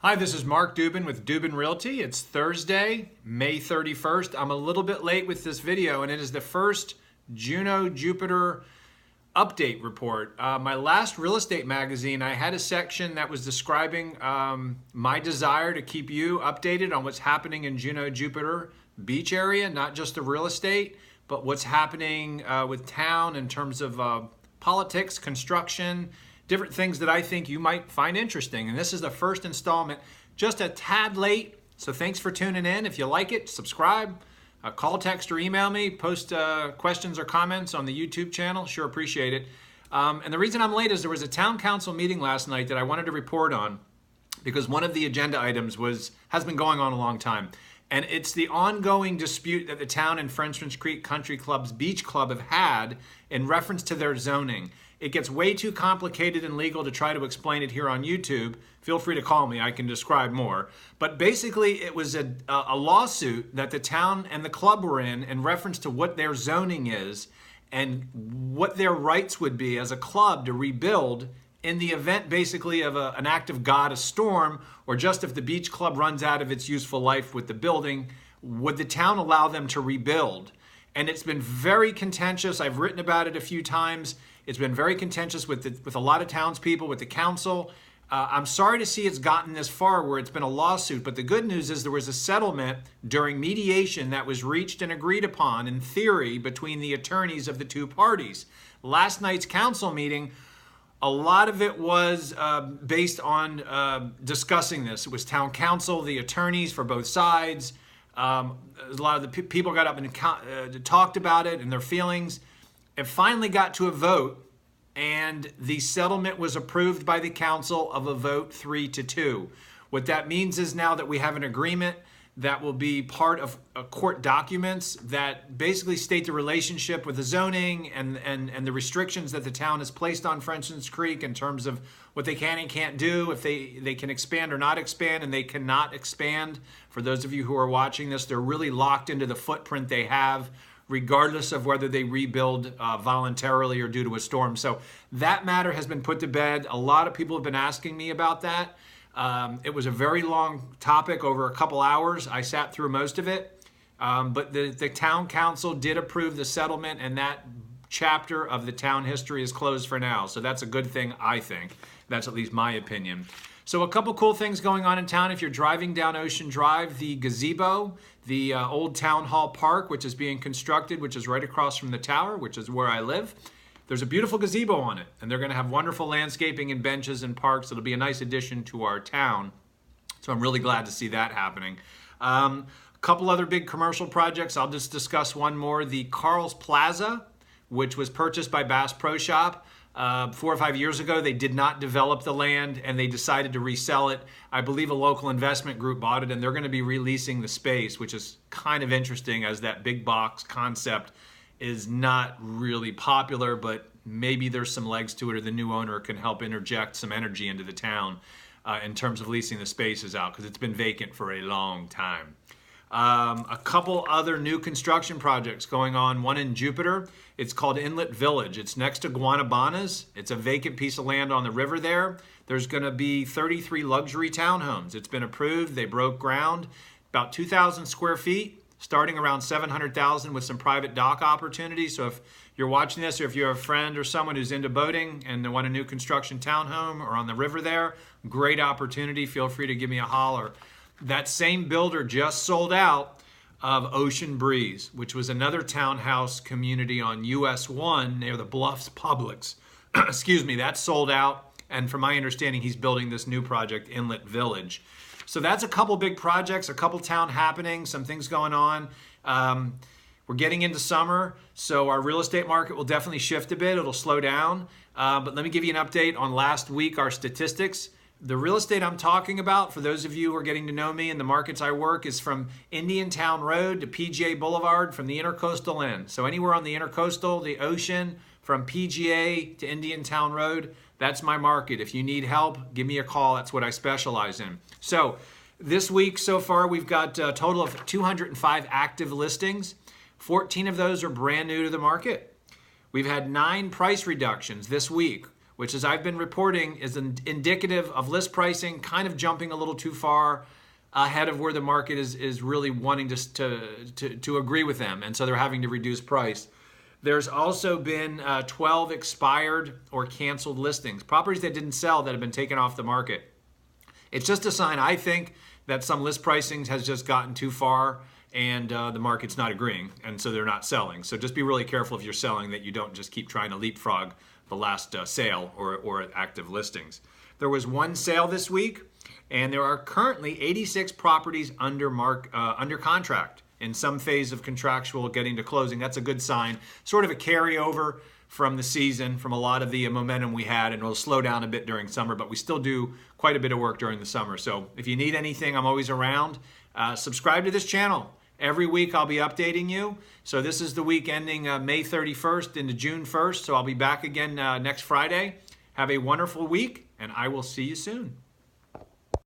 Hi, this is Mark Dubin with Dubin Realty. It's Thursday, May 31st. I'm a little bit late with this video, and it is the first Juno Jupiter update report. My last real estate magazine, I had a section that was describing my desire to keep you updated on what's happening in Juno Jupiter Beach area, not just the real estate, but what's happening with town in terms of politics, construction, different things that I think you might find interesting. And this is the first installment, just a tad late. So thanks for tuning in. If you like it, subscribe, call, text, or email me, post questions or comments on the YouTube channel. Sure appreciate it. And the reason I'm late is there was a town council meeting last night that I wanted to report on because one of the agenda items has been going on a long time. And it's the ongoing dispute that the town and Frenchman's Creek Country Club's Beach Club have had in reference to their zoning. It gets way too complicated and legal to try to explain it here on YouTube. Feel free to call me, I can describe more. But basically it was a lawsuit that the town and the club were in reference to what their zoning is and what their rights would be as a club to rebuild in the event basically of an act of God, a storm, or just if the beach club runs out of its useful life with the building, would the town allow them to rebuild? And it's been very contentious. I've written about it a few times. It's been very contentious with a lot of townspeople, with the council. I'm sorry to see it's gotten this far where it's been a lawsuit, but the good news is there was a settlement during mediation that was reached and agreed upon in theory between the attorneys of the two parties. Last night's council meeting, a lot of it was based on discussing this. It was town council, the attorneys for both sides. A lot of the people got up and talked about it and their feelings. It finally got to a vote, and the settlement was approved by the council of a vote 3-2. What that means is now that we have an agreement that will be part of court documents that basically state the relationship with the zoning and the restrictions that the town has placed on Frenchman's Creek in terms of what they can and can't do, if they can expand or not expand, and they cannot expand. For those of you who are watching this, they're really locked into the footprint they have, regardless of whether they rebuild voluntarily or due to a storm. So that matter has been put to bed. A lot of people have been asking me about that. It was a very long topic over a couple hours. I sat through most of it, but the town council did approve the settlement, and that chapter of the town history is closed for now. So that's a good thing, I think. That's at least my opinion. So a couple cool things going on in town. If you're driving down Ocean Drive, the gazebo, the old town hall park, which is being constructed, which is right across from the tower, which is where I live. There's a beautiful gazebo on it, and they're going to have wonderful landscaping and benches and parks. It'll be a nice addition to our town. So I'm really glad to see that happening. A couple other big commercial projects. I'll just discuss one more. The Carl's Plaza, which was purchased by Bass Pro Shop. 4 or 5 years ago, they did not develop the land and they decided to resell it. I believe a local investment group bought it, and they're going to be releasing the space, which is kind of interesting as that big box concept is not really popular, but maybe there's some legs to it, or the new owner can help interject some energy into the town in terms of leasing the spaces out, because it's been vacant for a long time. A couple other new construction projects going on, one in Jupiter. It's called Inlet Village. It's next to Guanabanas. It's a vacant piece of land on the river there. There's going to be 33 luxury townhomes. It's been approved. They broke ground. About 2,000 square feet, starting around 700,000 with some private dock opportunities. So if you're watching this, or if you have a friend or someone who's into boating and they want a new construction townhome or on the river there, great opportunity. Feel free to give me a holler. That same builder just sold out of Ocean Breeze, which was another townhouse community on US 1 near the Bluffs Publix. Excuse me, that's sold out. And from my understanding, he's building this new project, Inlet Village. So that's a couple big projects, a couple town happenings, some things going on. We're getting into summer, so our real estate market will definitely shift a bit. It'll slow down. But let me give you an update on last week, our statistics. The real estate I'm talking about, for those of you who are getting to know me and the markets I work, is from Indiantown Road to PGA Boulevard from the Intercoastal end. So anywhere on the Intercoastal, the ocean, from PGA to Indiantown Road, that's my market. If you need help, give me a call. That's what I specialize in. So this week so far, we've got a total of 205 active listings. 14 of those are brand new to the market. We've had 9 price reductions this week, which, as I've been reporting, is indicative of list pricing kind of jumping a little too far ahead of where the market is really wanting to agree with them, and so they're having to reduce price. There's also been 12 expired or canceled listings, properties that didn't sell that have been taken off the market. It's just a sign, I think, that some list pricing has just gotten too far and the market's not agreeing, and so they're not selling. So just be really careful if you're selling that you don't just keep trying to leapfrog the last sale or active listings. There was one sale this week, and there are currently 86 properties under contract in some phase of contractual getting to closing. That's a good sign, sort of a carryover from the season, from a lot of the momentum we had, and it'll slow down a bit during summer, but we still do quite a bit of work during the summer. So if you need anything, I'm always around. Subscribe to this channel. Every week I'll be updating you. So this is the week ending May 31st into June 1st. So I'll be back again next Friday. Have a wonderful week, and I will see you soon.